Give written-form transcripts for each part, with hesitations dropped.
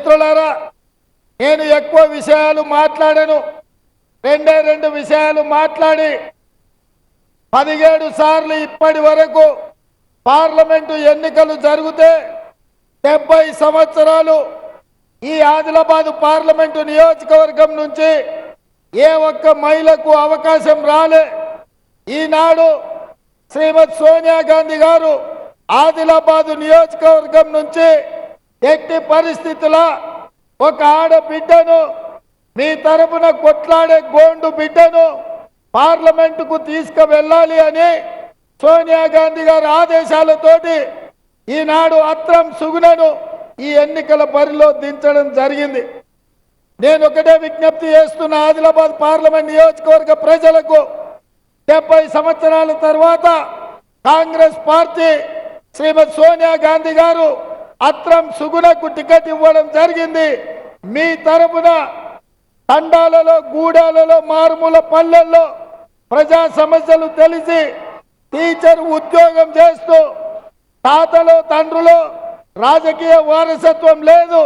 మిత్రులారా, నేను ఎక్కువ విషయాలు మాట్లాడను. రెండు విషయాలు మాట్లాడి 17 సార్లు ఇప్పటి వరకు పార్లమెంటు ఎన్నికలు జరిగితే 70 సంవత్సరాలు ఈ ఆదిలాబాద్ పార్లమెంటు నియోజకవర్గం నుంచి ఏ ఒక్క మహిళకు అవకాశం రాలే. ఈనాడు శ్రీమతి సోనియా గాంధీ గారు ఆదిలాబాద్ నియోజకవర్గం నుంచి ఎట్టి పరిస్థితుల్లో ఒక ఆడబిడ్డను మీ తరపున కొట్లాడే గోండు బిడ్డను పార్లమెంటుకు తీసుకువెళ్ళాలి అని సోనియా గాంధీ గారి ఆదేశాలతోటి ఈనాడు అత్రం సుగుణను ఈ ఎన్నికల బరిలో దించడం జరిగింది. నేను ఒకటే విజ్ఞప్తి చేస్తున్న ఆదిలాబాద్ పార్లమెంట్ నియోజకవర్గ ప్రజలకు, 70 సంవత్సరాల తర్వాత కాంగ్రెస్ పార్టీ శ్రీమతి సోనియా గాంధీ గారు అత్రం సుగుణకు టికెట్ ఇవ్వడం జరిగింది. మీ తరపున తండాలలో, గూడాలలో, మారుమూల పల్లెల్లో ప్రజా సమస్యలు తెలిసి టీచర్ ఉద్యోగం చేస్తూ తాతలో తండ్రులో రాజకీయ వారసత్వం లేదు,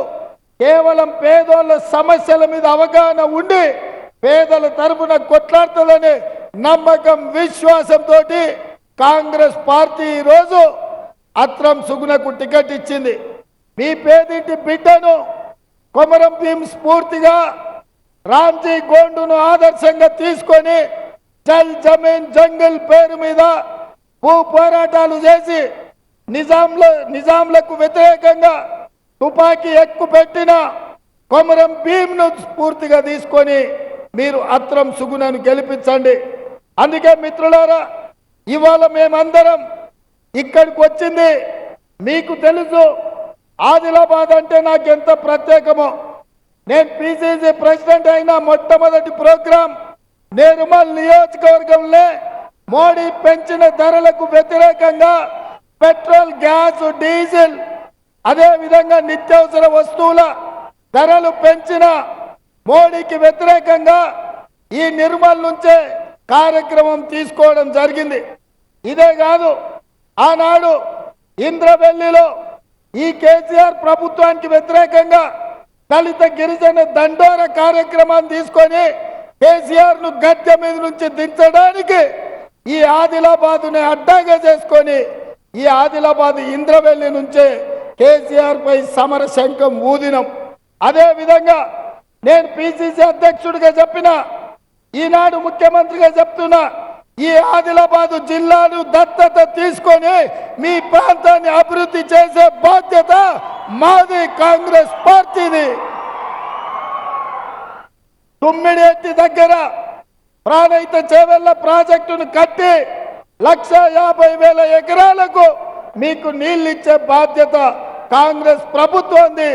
కేవలం పేదోళ్ళ సమస్యల మీద అవగాహన ఉండి పేదల తరపున కొట్లాడుతుందనే నమ్మకం, విశ్వాసంతో కాంగ్రెస్ పార్టీ ఈరోజు అత్రం సుగుణకు టికెట్ ఇచ్చింది. మీ పేదింటి బిడ్డను కొమరం భీం స్ఫూర్తిగా రామ్జీ గోండును ఆదర్శంగా తీసుకొని జల్ జమీన్ జంగిల్ పేరు మీద భూ పోరాటాలు చేసి నిజాంలకు వ్యతిరేకంగా తుపాకీ ఎక్కుపెట్టిన కొమరం భీంను స్ఫూర్తిగా తీసుకొని మీరు అత్రం సుగుణను గెలిపించండి. అందుకే మిత్రులారా, ఇవాళ మేమందరం ఇక్కడికి వచ్చింది మీకు తెలుసు. ఆదిలాబాద్ అంటే నాకు ఎంత ప్రత్యేకమో. నేను పిసిసి ప్రెసిడెంట్ అయిన మొట్టమొదటి ప్రోగ్రాం నిర్మల్ నియోజకవర్గంలో మోడీ పెంచిన ధరలకు వ్యతిరేకంగా పెట్రోల్, గ్యాస్, డీజిల్, అదే విధంగా నిత్యావసర వస్తువుల ధరలు పెంచిన మోడీకి వ్యతిరేకంగా ఈ నిర్మల్ నుంచే కార్యక్రమం తీసుకోవడం జరిగింది. ఇదే కాదు, ఆనాడు ఇంద్రవెల్లిలో ఈ కేసీఆర్ ప్రభుత్వానికి వ్యతిరేకంగా దళిత గిరిజన దండోర కార్యక్రమాన్ని తీసుకొని కేసీఆర్ ను గద్దె మీద నుంచి దించడానికి ఈ ఆదిలాబాదుని అడ్డాగా చేసుకొని ఈ ఆదిలాబాద్ ఇంద్రవెల్లి నుంచే కేసీఆర్ పై సమర శంఖం ఊదినం. అదే విధంగా నేను పిసిసి అధ్యక్షుడిగా చెప్పిన, ఈనాడు ముఖ్యమంత్రిగా చెప్తున్నా, ఈ ఆదిలాబాద్ జిల్లాను దత్తత తీసుకొని మీ ప్రాంతాన్ని అభివృద్ధి చేసే బాధ్యత మాది, కాంగ్రెస్ పార్టీది. తుమ్మిడేటి దగ్గర ప్రాణహిత చేవెళ్ల ప్రాజెక్టును కట్టి 1,50,000 ఎకరాలకు మీకు నీళ్లు ఇచ్చే బాధ్యత కాంగ్రెస్ ప్రభుత్వంది.